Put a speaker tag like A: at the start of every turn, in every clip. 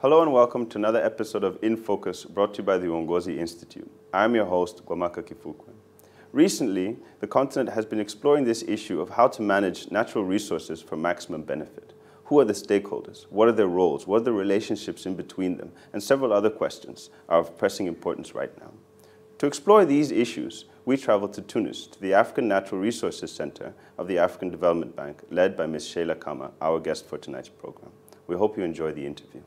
A: Hello and welcome to another episode of In Focus brought to you by the UONGOZI Institute. I'm your host, Gwamaka Kifukwe. Recently, the continent has been exploring this issue of how to manage natural resources for maximum benefit. Who are the stakeholders? What are their roles? What are the relationships in between them? And several other questions are of pressing importance right now. To explore these issues, we traveled to Tunis, to the African Natural Resources Center of the African Development Bank, led by Ms. Sheila Khama, our guest for tonight's program. We hope you enjoy the interview.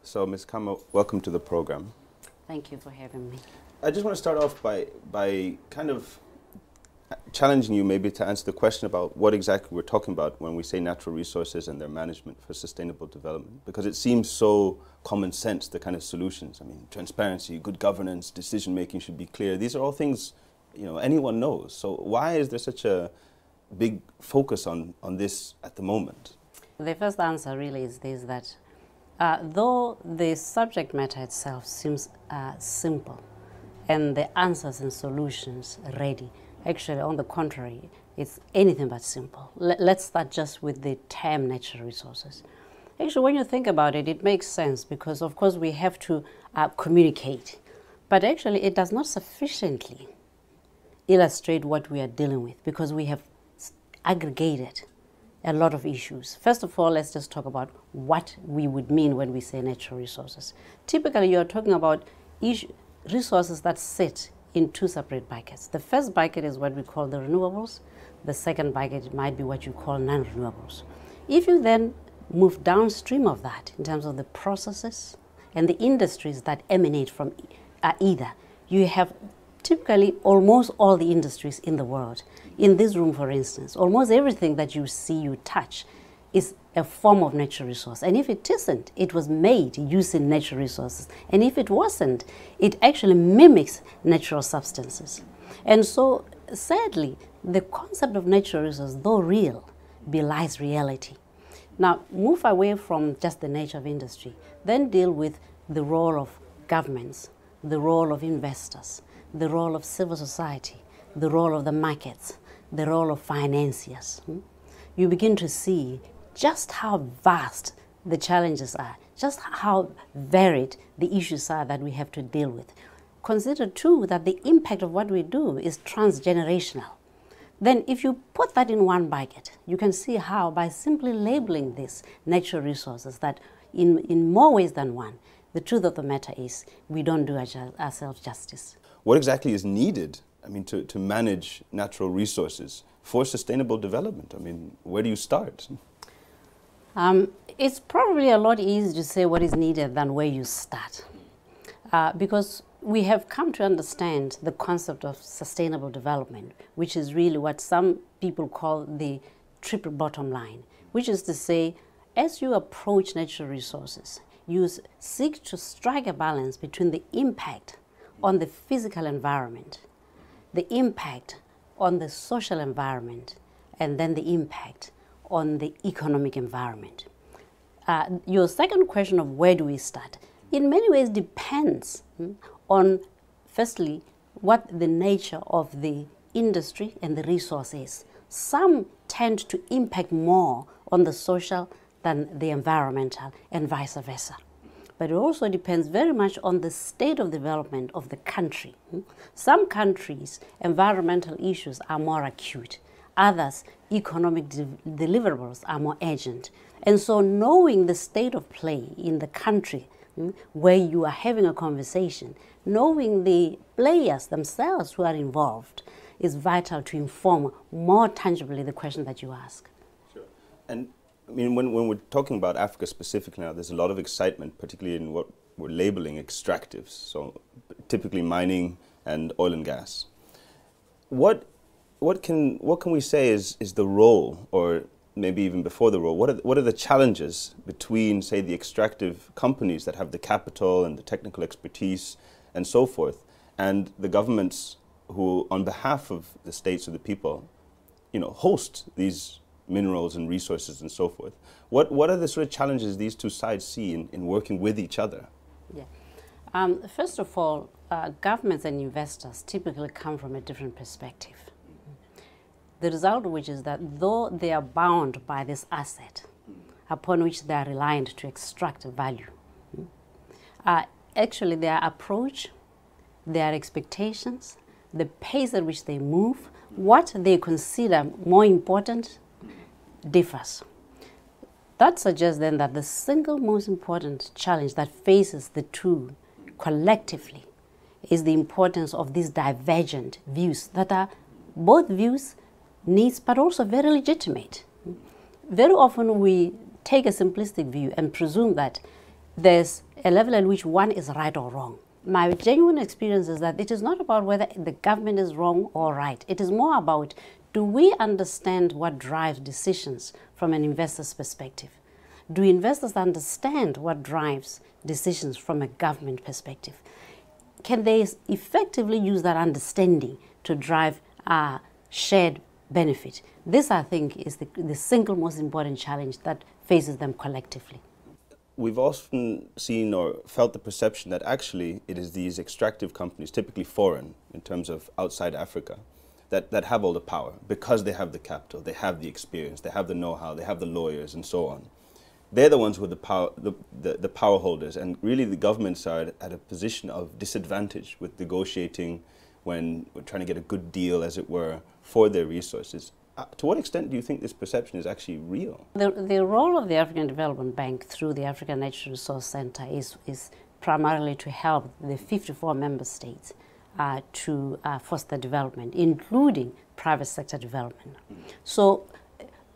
A: So, Ms. Khama, welcome to the program.
B: Thank you for having me.
A: I just want to start off by kind of challenging you maybe to answer the question about what exactly we're talking about when we say natural resources and their management for sustainable development, because it seems so common sense, the kind of solutions. I mean, transparency, good governance, decision-making should be clear. These are all things, you know, anyone knows. So why is there such a big focus on this at the moment?
B: The first answer really is this, that though the subject matter itself seems simple and the answers and solutions ready, actually, on the contrary, it's anything but simple. Let's start just with the term natural resources. Actually, when you think about it, it makes sense because, of course, we have to communicate. But actually, it does not sufficiently illustrate what we are dealing with because we have aggregated a lot of issues. First of all, let's just talk about what we would mean when we say natural resources. Typically, you're talking about resources that sit in two separate buckets. The first bucket is what we call the renewables. The second bucket might be what you call non-renewables. If you then move downstream of that in terms of the processes and the industries that emanate from either, you have typically almost all the industries in the world. In this room, for instance, almost everything that you see, you touch, is a form of natural resource. And if it isn't, it was made using natural resources. And if it wasn't, it actually mimics natural substances. And so, sadly, the concept of natural resources, though real, belies reality. Now, move away from just the nature of industry, then deal with the role of governments, the role of investors, the role of civil society, the role of the markets, the role of financiers. You begin to see just how vast the challenges are, just how varied the issues are that we have to deal with. Consider too that the impact of what we do is transgenerational. Then if you put that in one bucket, you can see how by simply labeling these natural resources that in more ways than one, the truth of the matter is we don't do ourselves justice.
A: What exactly is needed, I mean, to manage natural resources for sustainable development? I mean, where do you start?
B: It's probably a lot easier to say what is needed than where you start. Because we have come to understand the concept of sustainable development, which is really what some people call the triple bottom line, which is to say, as you approach natural resources, you seek to strike a balance between the impact on the physical environment, the impact on the social environment, and then the impact on the economic environment. Your second question of where do we start, in many ways depends on, firstly, what the nature of the industry and the resource is. Some tend to impact more on the social than the environmental, and vice versa. But it also depends very much on the state of development of the country. Some countries, environmental issues are more acute. Others, economic deliverables are more urgent. And so knowing the state of play in the country where you are having a conversation, knowing the players themselves who are involved is vital to inform more tangibly the question that you ask.
A: Sure. And I mean, when we're talking about Africa specifically now, there's a lot of excitement, particularly in what we're labeling extractives, so typically mining and oil and gas. What can we say is the role or maybe even before the role, what are the challenges between, say, the extractive companies that have the capital and the technical expertise and so forth, and the governments who, on behalf of the states or the people, host these minerals and resources and so forth? What are the sort of challenges these two sides see in working with each other?
B: Yeah. First of all, governments and investors typically come from a different perspective. The result of which is that though they are bound by this asset upon which they are reliant to extract value, actually their approach, their expectations, the pace at which they move, what they consider more important differs. That suggests then that the single most important challenge that faces the two collectively is the importance of these divergent views that are both views, needs, but also very legitimate. Very often we take a simplistic view and presume that there's a level at which one is right or wrong. My genuine experience is that it is not about whether the government is wrong or right. It is more about, do we understand what drives decisions from an investor's perspective? Do investors understand what drives decisions from a government perspective? Can they effectively use that understanding to drive shared benefit? This, I think, is the single most important challenge that faces them collectively.
A: We've often seen or felt the perception that actually it is these extractive companies, typically foreign in terms of outside Africa, that have all the power because they have the capital, they have the experience, they have the know-how, they have the lawyers and so on. They're the ones who are the power holders, and really the governments are at a position of disadvantage with negotiating when we're trying to get a good deal, as it were, for their resources. To what extent do you think this perception is actually real?
B: The role of the African Development Bank through the African Natural Resource Center is primarily to help the 54 member states to foster development, including private sector development. So,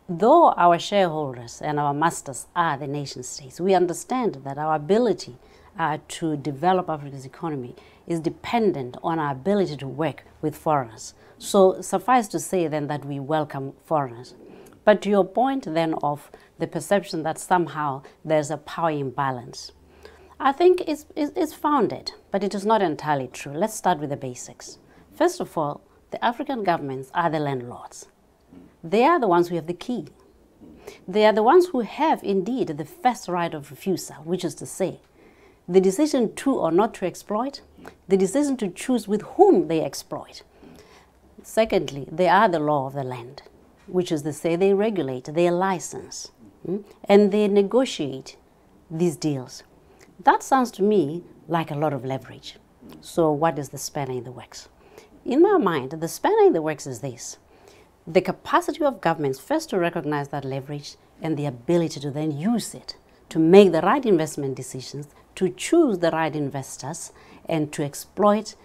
B: though our shareholders and our masters are the nation states, we understand that our ability to develop Africa's economy is dependent on our ability to work with foreigners. So suffice to say then that we welcome foreigners. But to your point then of the perception that somehow there's a power imbalance, I think it's founded, but it is not entirely true. Let's start with the basics. First of all, the African governments are the landlords. They are the ones who have the key. They are the ones who have indeed the first right of refusal, which is to say, the decision to or not to exploit, the decision to choose with whom they exploit. Secondly, they are the law of the land, which is to say they regulate, they license, and they negotiate these deals. That sounds to me like a lot of leverage. So what is the spanner in the works? In my mind, the spanner in the works is this: the capacity of governments first to recognize that leverage and the ability to then use it to make the right investment decisions, to choose the right investors, and to exploit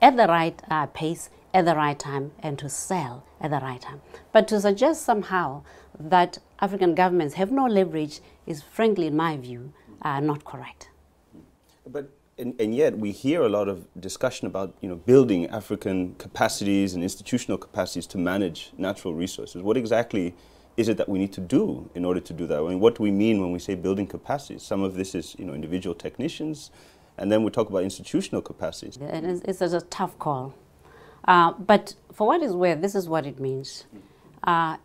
B: at the right pace, at the right time, and to sell at the right time. But to suggest somehow that African governments have no leverage is, frankly, in my view, not correct.
A: But and yet we hear a lot of discussion about building African capacities and institutional capacities to manage natural resources. What exactly is it that we need to do in order to do that? I mean, what do we mean when we say building capacities? Some of this is individual technicians, and then we talk about institutional capacities.
B: And it's a tough call. But for what is worth, this is what it means.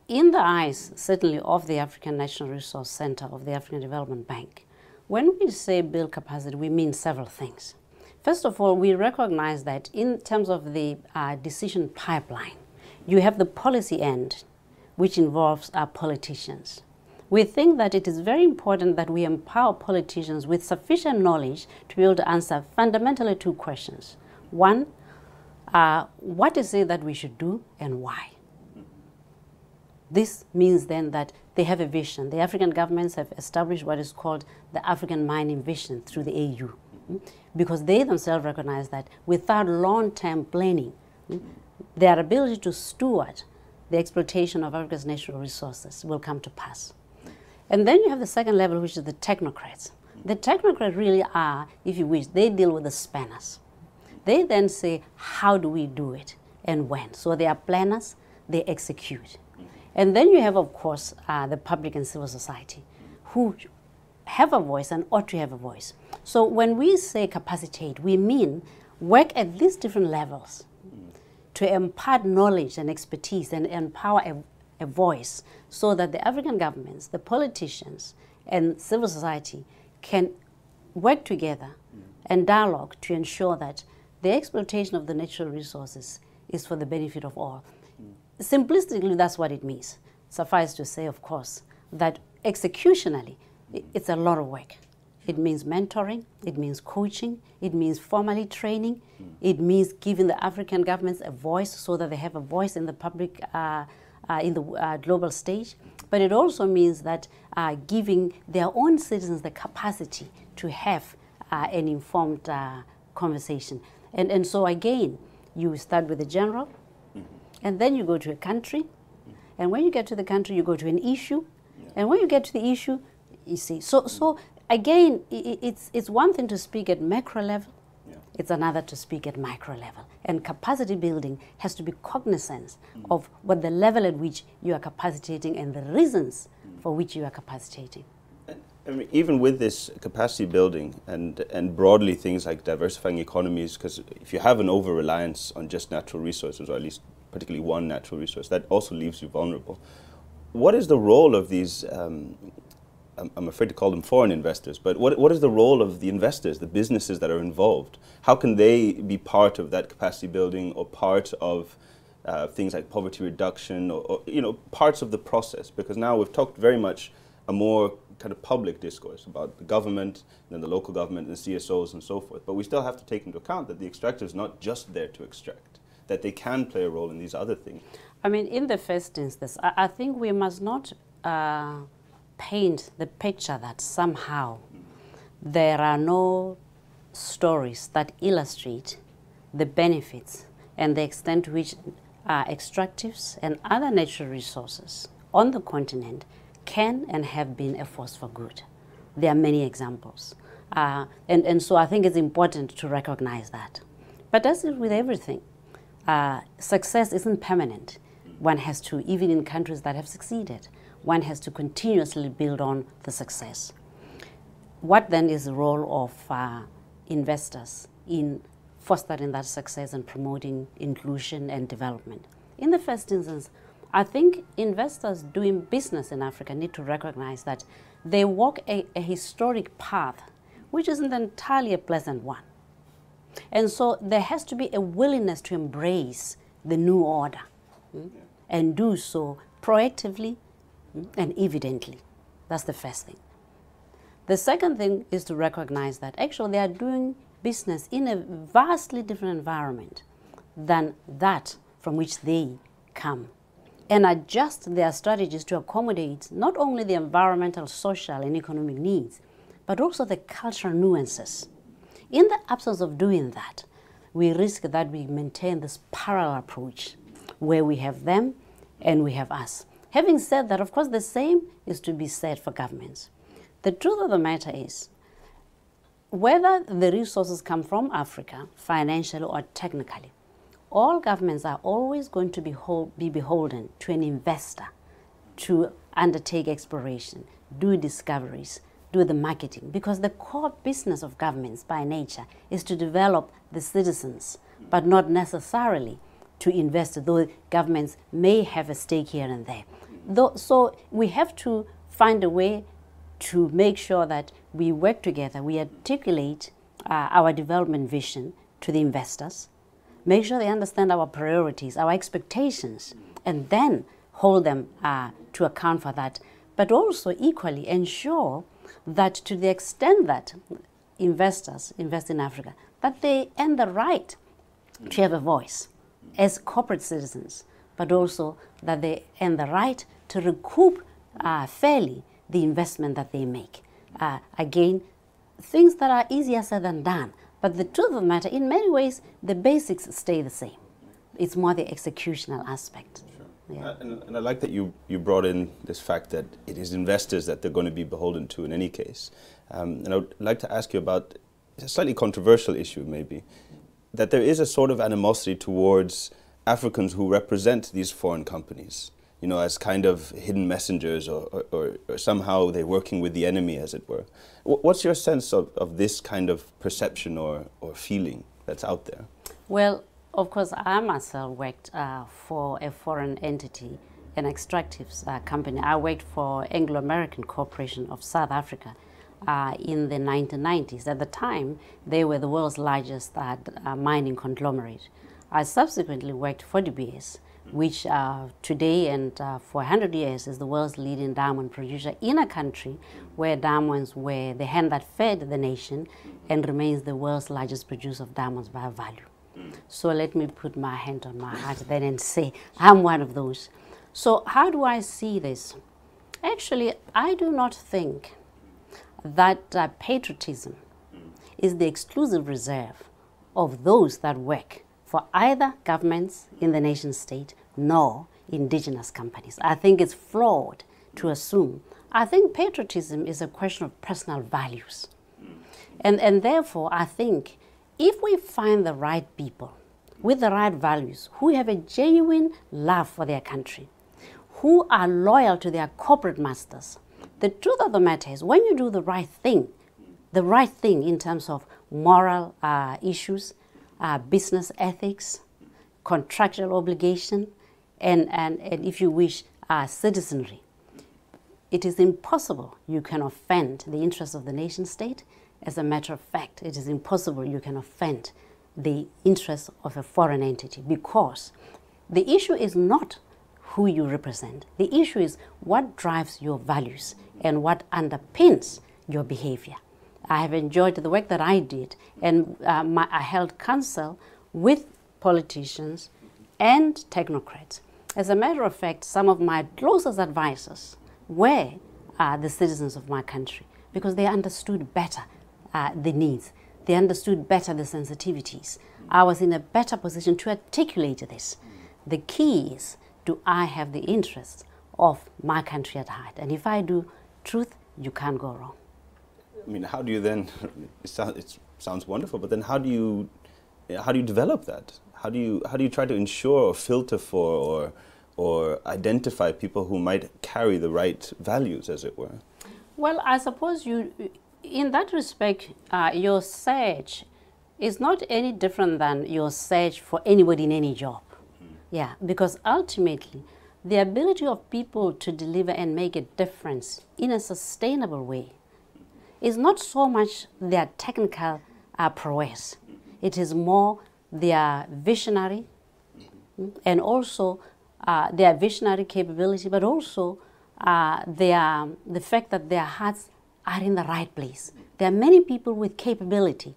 B: In the eyes, certainly, of the African National Resource Center of the African Development Bank, when we say build capacity, we mean several things. First of all, we recognize that in terms of the decision pipeline, you have the policy end, which involves our politicians. We think that it is very important that we empower politicians with sufficient knowledge to be able to answer fundamentally two questions. One, what is it that we should do and why? This means then that they have a vision. The African governments have established what is called the African Mining Vision through the AU, because they themselves recognize that without long-term planning, their ability to steward the exploitation of Africa's natural resources will come to pass. And then you have the second level, which is the technocrats. The technocrats really are, if you wish, they deal with the spanners. They then say, how do we do it and when? So they are planners, they execute. And then you have, of course, the public and civil society, who have a voice and ought to have a voice. So when we say capacitate, we mean work at these different levels to impart knowledge and expertise and empower a voice so that the African governments, the politicians, and civil society can work together and dialogue to ensure that the exploitation of the natural resources is for the benefit of all. Simplistically, that's what it means. Suffice to say, of course, that executionally, it's a lot of work. It means mentoring, it means coaching, it means formally training, it means giving the African governments a voice so that they have a voice in the public, in the global stage. But it also means that giving their own citizens the capacity to have an informed conversation. And so again, you start with the general, and then you go to a country, and when you get to the country, you go to an issue, and when you get to the issue, you see. So again, it's one thing to speak at macro level, it's another to speak at micro level. And capacity building has to be cognizant of what the level at which you are capacitating and the reasons for which you are capacitating.
A: I mean, even with this capacity building and broadly things like diversifying economies, because if you have an over-reliance on just natural resources, or at least particularly one natural resource, that also leaves you vulnerable. What is the role of these, I'm afraid to call them foreign investors, but what is the role of the investors, the businesses that are involved? How can they be part of that capacity building or part of things like poverty reduction or you know, parts of the process? Because now we've talked very much a more kind of public discourse about the government, and then the local government and the CSOs and so forth. But we still have to take into account that the extractor is not just there to extract, that they can play a role in these other things.
B: I mean, in the first instance, I think we must not paint the picture that somehow there are no stories that illustrate the benefits and the extent to which extractives and other natural resources on the continent can and have been a force for good. There are many examples. And so I think it's important to recognize that. But as with everything, success isn't permanent. One has to, even in countries that have succeeded, one has to continuously build on the success. What then is the role of investors in fostering that success and promoting inclusion and development? In the first instance, I think investors doing business in Africa need to recognize that they walk a historic path, which isn't entirely a pleasant one. And so there has to be a willingness to embrace the new order and do so proactively and evidently. That's the first thing. The second thing is to recognize that actually they are doing business in a vastly different environment than that from which they come, and adjust their strategies to accommodate not only the environmental, social, and economic needs, but also the cultural nuances. In the absence of doing that, we risk that we maintain this parallel approach where we have them and we have us. Having said that, of course, the same is to be said for governments. The truth of the matter is, whether the resources come from Africa, financially or technically, all governments are always going to be beholden to an investor to undertake exploration, do discoveries, do the marketing, because the core business of governments by nature is to develop the citizens, but not necessarily to invest, though governments may have a stake here and there. So we have to find a way to make sure that we work together, we articulate our development vision to the investors, make sure they understand our priorities, our expectations, and then hold them to account for that. But also equally ensure that to the extent that investors invest in Africa, that they earn the right to have a voice as corporate citizens, but also that they earn the right to recoup fairly the investment that they make. Again, things that are easier said than done. But the truth of the matter, in many ways, the basics stay the same. It's more the executional aspect.
A: Sure.
B: Yeah.
A: And I like that you brought in this fact that it is investors that they're going to be beholden to in any case. And I would like to ask you about a slightly controversial issue maybe, that there is a sort of animosity towards Africans who represent these foreign companies. you know, as kind of hidden messengers, or somehow they're working with the enemy, as it were. What's your sense of this kind of perception or feeling that's out there?
B: Well, of course, I myself worked for a foreign entity, an extractives company. I worked for Anglo American Corporation of South Africa in the 1990s. At the time, they were the world's largest mining conglomerate. I subsequently worked for De Beers, which today and for 100 years is the world's leading diamond producer in a country where diamonds were the hand that fed the nation and remains the world's largest producer of diamonds by value. So let me put my hand on my heart then and say I'm one of those. So how do I see this? Actually, I do not think that patriotism is the exclusive reserve of those that work for either governments in the nation state nor indigenous companies. I think it's flawed to assume. I think patriotism is a question of personal values. And therefore, I think if we find the right people with the right values, who have a genuine love for their country, who are loyal to their corporate masters, the truth of the matter is when you do the right thing in terms of moral issues, business ethics, contractual obligation, and if you wish, citizenry, it is impossible you can offend the interests of the nation state. As a matter of fact, it is impossible you can offend the interests of a foreign entity, because the issue is not who you represent. The issue is what drives your values and what underpins your behavior. I have enjoyed the work that I did, and I held counsel with politicians and technocrats. As a matter of fact, some of my closest advisors were the citizens of my country, because they understood better the needs. They understood better the sensitivities. I was in a better position to articulate this. The key is, do I have the interests of my country at heart? And if I do, truth, you can't go wrong.
A: I mean, how do you then, it sounds wonderful, but then how do you develop that? How do you try to ensure or filter for or identify people who might carry the right values, as it were?
B: Well, I suppose in that respect, your search is not any different than your search for anybody in any job. Yeah, because ultimately, the ability of people to deliver and make a difference in a sustainable way is not so much their technical prowess. It is more their visionary and also their visionary capability, but also the fact that their hearts are in the right place. There are many people with capability,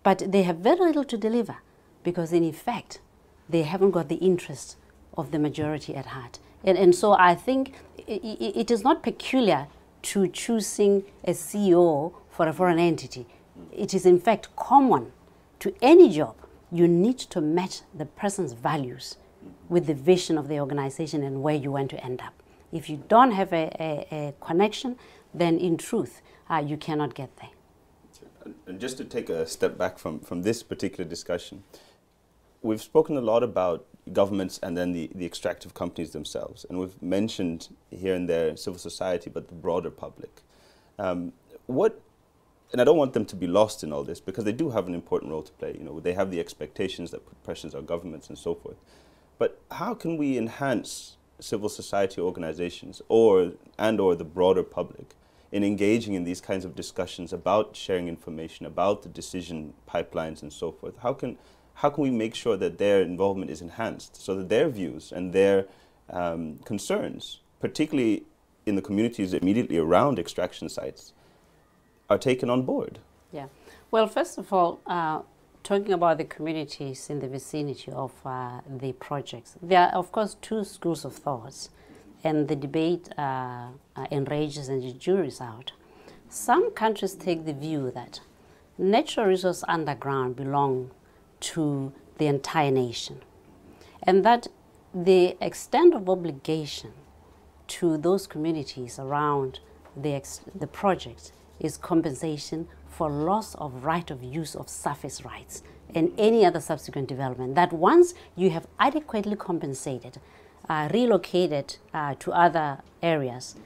B: but they have very little to deliver because in effect, they haven't got the interest of the majority at heart. And so I think it is not peculiar to choosing a CEO for a foreign entity. It is in fact common to any job. You need to match the person's values with the vision of the organization and where you want to end up. If you don't have a connection, then in truth, you cannot get there.
A: And just to take a step back from this particular discussion, we've spoken a lot about governments and then the extractive companies themselves. And we've mentioned here and there civil society, but the broader public. And I don't want them to be lost in all this because they do have an important role to play. You know, they have the expectations that put pressures on governments and so forth. But how can we enhance civil society organizations or the broader public in engaging in these kinds of discussions about sharing information, about the decision pipelines and so forth? How can we make sure that their involvement is enhanced so that their views and their concerns, particularly in the communities immediately around extraction sites, are taken on board?
B: Yeah. Well, first of all, talking about the communities in the vicinity of the projects, there are, of course, two schools of thoughts, and the debate enrages and the jury's out. Some countries take the view that natural resources underground belong to the entire nation, and that the extent of obligation to those communities around the project is compensation for loss of right of use of surface rights and any other subsequent development, that once you have adequately compensated relocated to other areas,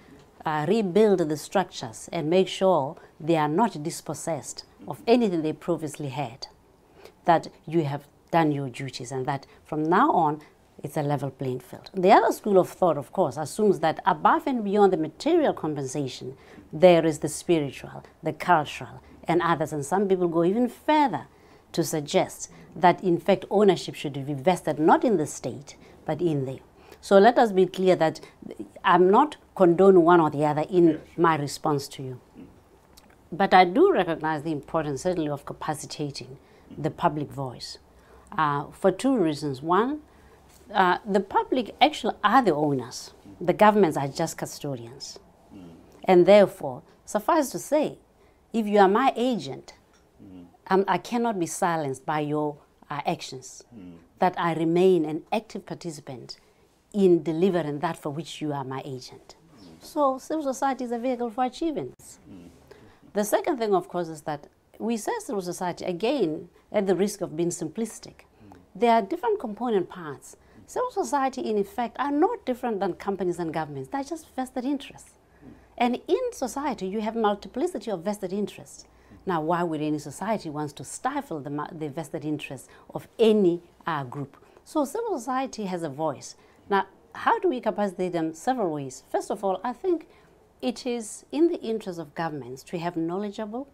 B: rebuild the structures and make sure they are not dispossessed of anything they previously had, that you have done your duties and that from now on it's a level playing field. The other school of thought, of course, assumes that above and beyond the material compensation, there is the spiritual, the cultural, and others. And some people go even further to suggest that, in fact, ownership should be vested not in the state, but in them. So let us be clear that I'm not condoning one or the other in my response to you. But I do recognize the importance, certainly, of capacitating the public voice for two reasons. One, the public actually are the owners. The governments are just custodians. And therefore, suffice to say, if you are my agent, I cannot be silenced by your actions, that I remain an active participant in delivering that for which you are my agent. So civil society is a vehicle for achieving this. The second thing, of course, is that we say civil society, again, at the risk of being simplistic. There are different component parts. Civil society, in effect, are not different than companies and governments. They're just vested interests. And in society, you have multiplicity of vested interests. Now, why would any society want to stifle the vested interests of any group? So civil society has a voice. Now, how do we capacitate them? Several ways. First of all, I think it is in the interest of governments to have knowledgeable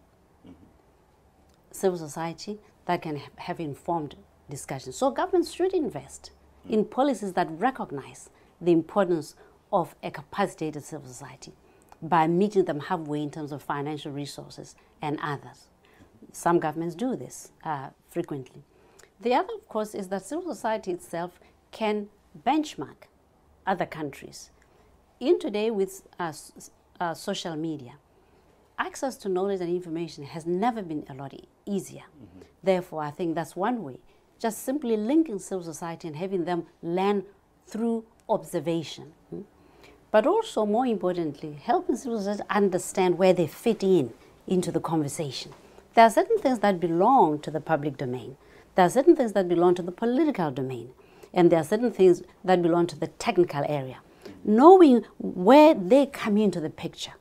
B: civil society that can have informed discussions. So governments should invest in policies that recognize the importance of a capacitated civil society by meeting them halfway in terms of financial resources and others. Some governments do this frequently. The other, of course, is that civil society itself can benchmark other countries. In today, with social media, access to knowledge and information has never been a lot easier. Therefore, I think that's one way. Just simply linking civil society and having them learn through observation. But also, more importantly, helping civil society understand where they fit into the conversation. There are certain things that belong to the public domain. There are certain things that belong to the political domain. And there are certain things that belong to the technical area. Knowing where they come into the picture,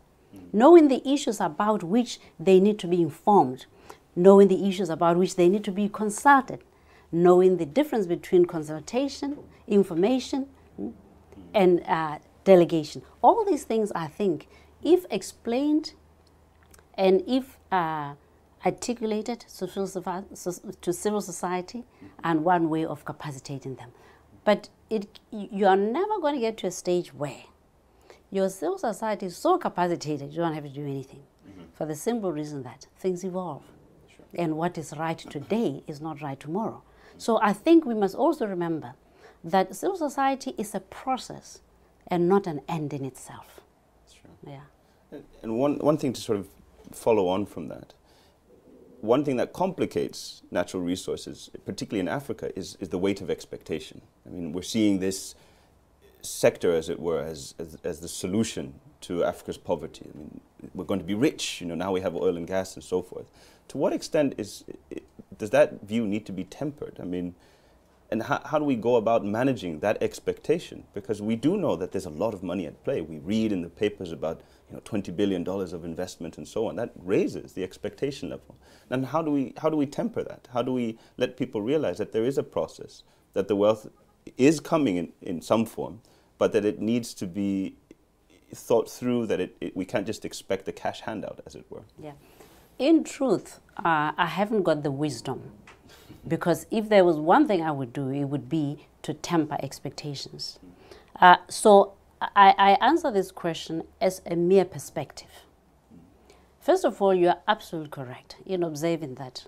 B: knowing the issues about which they need to be informed, knowing the issues about which they need to be consulted, knowing the difference between consultation, information, and delegation. All these things, I think, if explained and if articulated to civil society, and one way of capacitating them. But you are never going to get to a stage where your civil society is so capacitated you don't have to do anything, for the simple reason that things evolve. And what is right today is not right tomorrow. So I think we must also remember that civil society is a process and not an end in itself.
A: That's true.
B: Yeah.
A: And one thing to sort of follow on from that, one thing that complicates natural resources, particularly in Africa, is the weight of expectation. I mean, we're seeing this sector, as it were, as the solution to Africa's poverty. I mean, we're going to be rich, now we have oil and gas and so forth. To what extent does that view need to be tempered? I mean, and how do we go about managing that expectation? Because we do know that there's a lot of money at play. We read in the papers about $20 billion of investment and so on. That raises the expectation level. And how do we temper that? How do we let people realize that there is a process, that the wealth is coming in some form, but that it needs to be thought through, that we can't just expect a cash handout, as it were? Yeah.
B: In truth, I haven't got the wisdom, because if there was one thing I would do, it would be to temper expectations. So I answer this question as a mere perspective. First of all, you are absolutely correct in observing that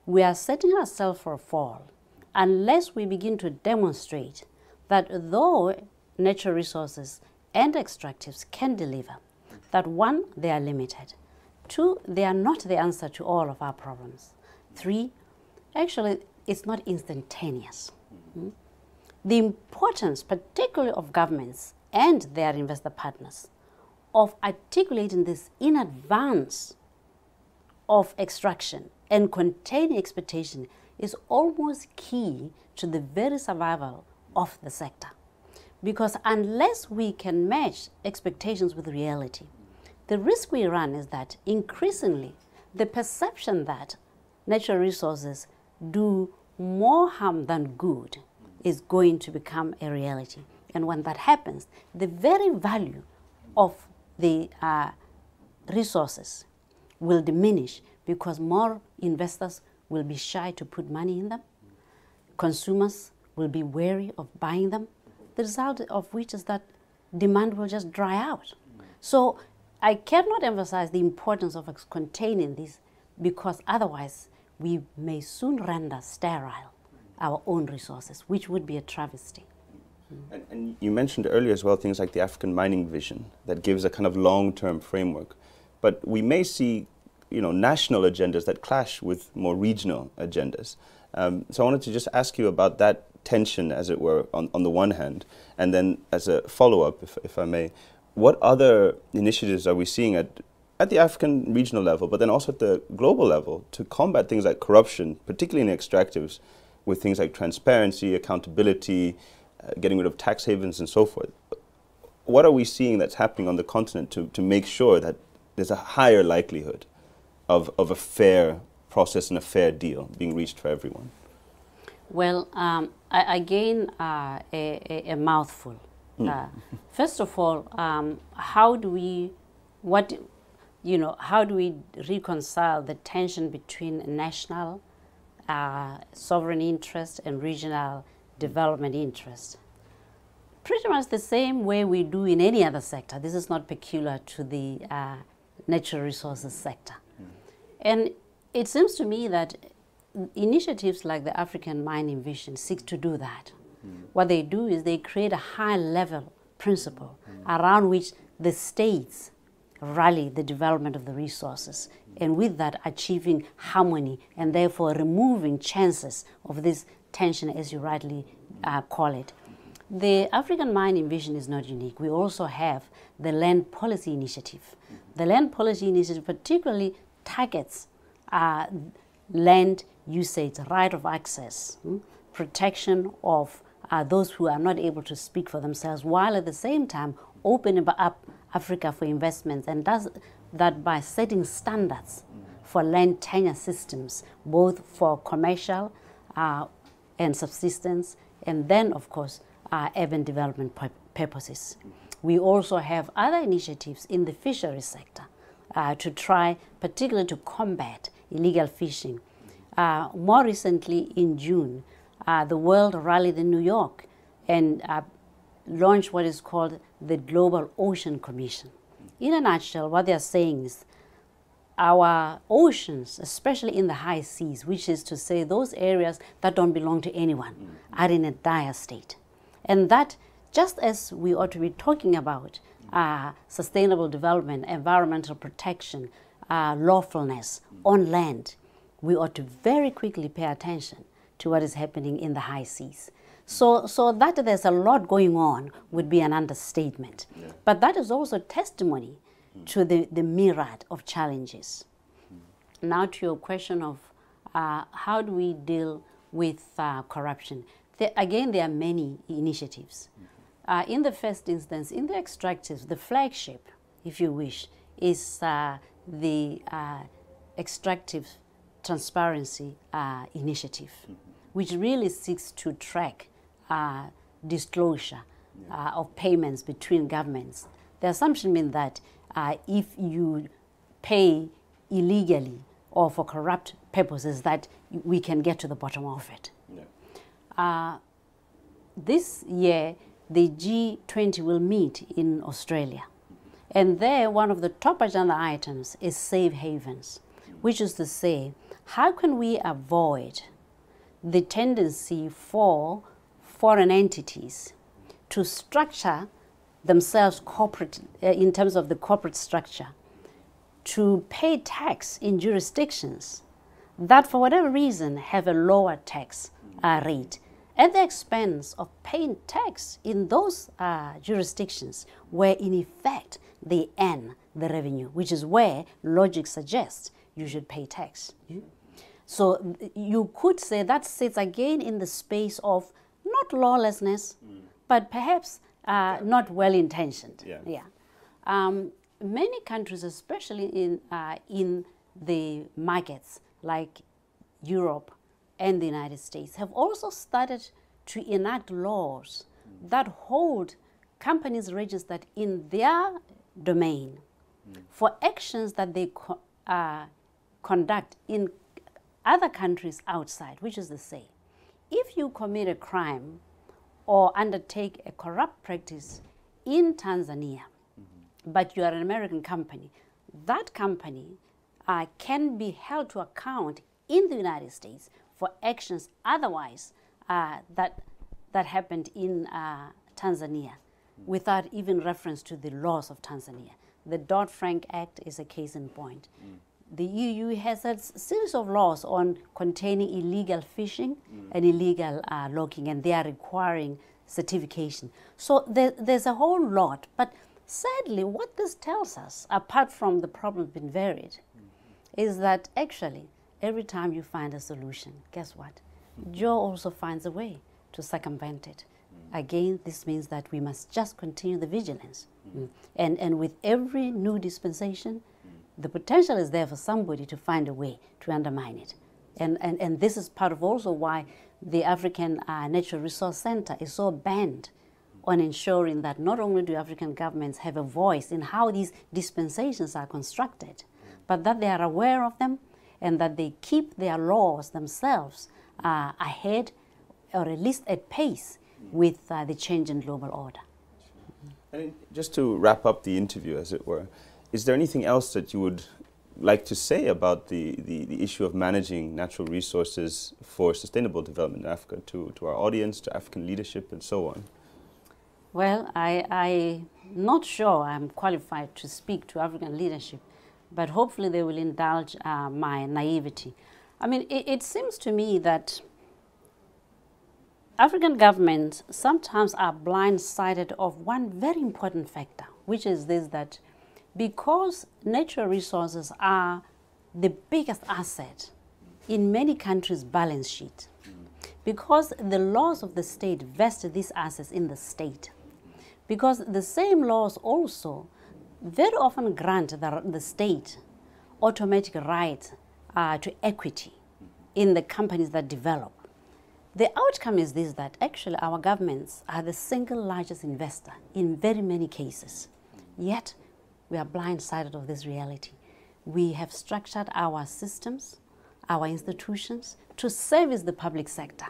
B: we are setting ourselves for a fall unless we begin to demonstrate that though natural resources and extractives can deliver, that one, they are limited. Two, they are not the answer to all of our problems. Three, actually, it's not instantaneous. The importance, particularly of governments and their investor partners, of articulating this in advance of extraction and containing expectation is almost key to the very survival of the sector. Because unless we can match expectations with reality, the risk we run is that increasingly the perception that natural resources do more harm than good is going to become a reality. And when that happens, the very value of the resources will diminish because more investors will be shy to put money in them. Consumers will be wary of buying them. The result of which is that demand will just dry out. So I cannot emphasize the importance of containing this, because otherwise we may soon render sterile our own resources, which would be a travesty.
A: And you mentioned earlier as well things like the African mining vision that gives a kind of long-term framework. But we may see, national agendas that clash with more regional agendas. So I wanted to just ask you about that tension, as it were, on the one hand, and then as a follow-up, if I may, what other initiatives are we seeing at the African regional level, but then also at the global level, to combat things like corruption, particularly in extractives, with things like transparency, accountability, getting rid of tax havens and so forth? What are we seeing that's happening on the continent to make sure that there's a higher likelihood of a fair process and a fair deal being reached for everyone?
B: Well, again, a mouthful. First of all, how do we reconcile the tension between national sovereign interest and regional development interest? Pretty much the same way we do in any other sector. This is not peculiar to the natural resources sector. And it seems to me that initiatives like the African Mining Vision seek to do that. What they do is they create a high-level principle around which the states rally the development of the resources, and with that achieving harmony and therefore removing chances of this tension, as you rightly call it. The African Mining Vision is not unique. We also have the Land Policy Initiative. The Land Policy Initiative particularly targets land usage, right of access, protection of those who are not able to speak for themselves, while at the same time opening up Africa for investments, and does that by setting standards for land tenure systems, both for commercial and subsistence, and then, of course, urban development purposes. We also have other initiatives in the fisheries sector to try particularly to combat illegal fishing. More recently, in June, the world rallied in New York and launched what is called the Global Ocean Commission. In a nutshell, what they are saying is our oceans, especially in the high seas, which is to say those areas that don't belong to anyone, are in a dire state. And that, just as we ought to be talking about sustainable development, environmental protection, lawfulness on land, we ought to very quickly pay attention to what is happening in the high seas. So that there's a lot going on would be an understatement. Yeah. But that is also testimony to the myriad of challenges. Now to your question of how do we deal with corruption? Again, there are many initiatives. In the first instance, in the extractives, the flagship, if you wish, is the Extractive Transparency Initiative, which really seeks to track disclosure of payments between governments. The assumption being that if you pay illegally or for corrupt purposes, that we can get to the bottom of it. Yeah. This year, the G20 will meet in Australia. And there, one of the top agenda items is safe havens, which is to say, how can we avoid the tendency for foreign entities to structure themselves corporate, in terms of the corporate structure, to pay tax in jurisdictions that for whatever reason have a lower tax rate, at the expense of paying tax in those jurisdictions where in effect they earn the revenue, which is where logic suggests you should pay tax. So you could say that sits again in the space of not lawlessness, but perhaps not well-intentioned.
A: Yeah.
B: Yeah. Many countries, especially in the markets like Europe and the United States, have also started to enact laws that hold companies registered in their domain for actions that they conduct in other countries outside, which is to say, if you commit a crime or undertake a corrupt practice in Tanzania, but you are an American company, that company can be held to account in the United States for actions otherwise that happened in Tanzania without even reference to the laws of Tanzania. The Dodd-Frank Act is a case in point. The EU has a series of laws on containing illegal fishing and illegal logging, and they are requiring certification. So there's a whole lot. But sadly, what this tells us, apart from the problem being varied, is that actually every time you find a solution, guess what? Joe also finds a way to circumvent it. Again, this means that we must just continue the vigilance. And with every new dispensation, the potential is there for somebody to find a way to undermine it. And this is part of also why the African Natural Resource Center is so bent on ensuring that not only do African governments have a voice in how these dispensations are constructed, but that they are aware of them and that they keep their laws themselves ahead, or at least at pace, with the change in global order.
A: And just to wrap up the interview, as it were, is there anything else that you would like to say about the issue of managing natural resources for sustainable development in Africa to our audience, to African leadership, and so on?
B: Well, I'm not sure I'm qualified to speak to African leadership, but hopefully they will indulge my naivety. I mean, it seems to me that African governments sometimes are blindsided of one very important factor, which is this, that because natural resources are the biggest asset in many countries' balance sheet, because the laws of the state vest these assets in the state, because the same laws also very often grant the state automatic right to equity in the companies that develop. The outcome is this, that actually our governments are the single largest investor in very many cases. Yet, we are blindsided of this reality. We have structured our systems, our institutions, to service the public sector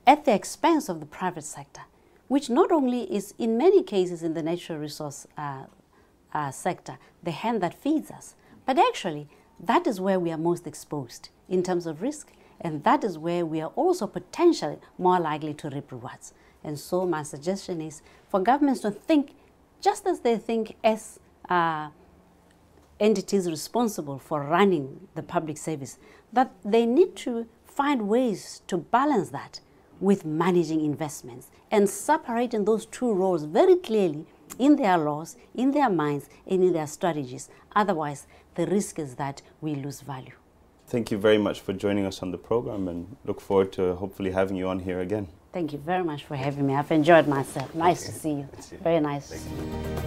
B: at the expense of the private sector, which not only is in many cases in the natural resource sector, the hand that feeds us, but actually that is where we are most exposed in terms of risk, and that is where we are also potentially more likely to reap rewards. And so my suggestion is for governments to think just as they think as entities responsible for running the public service, that they need to find ways to balance that with managing investments and separating those two roles very clearly in their laws, in their minds, and in their strategies. Otherwise, the risk is that we lose value.
A: Thank you very much for joining us on the program, and look forward to hopefully having you on here again.
B: Thank you very much for having me. I've enjoyed myself. Nice to see you. Very nice.
A: Thank you.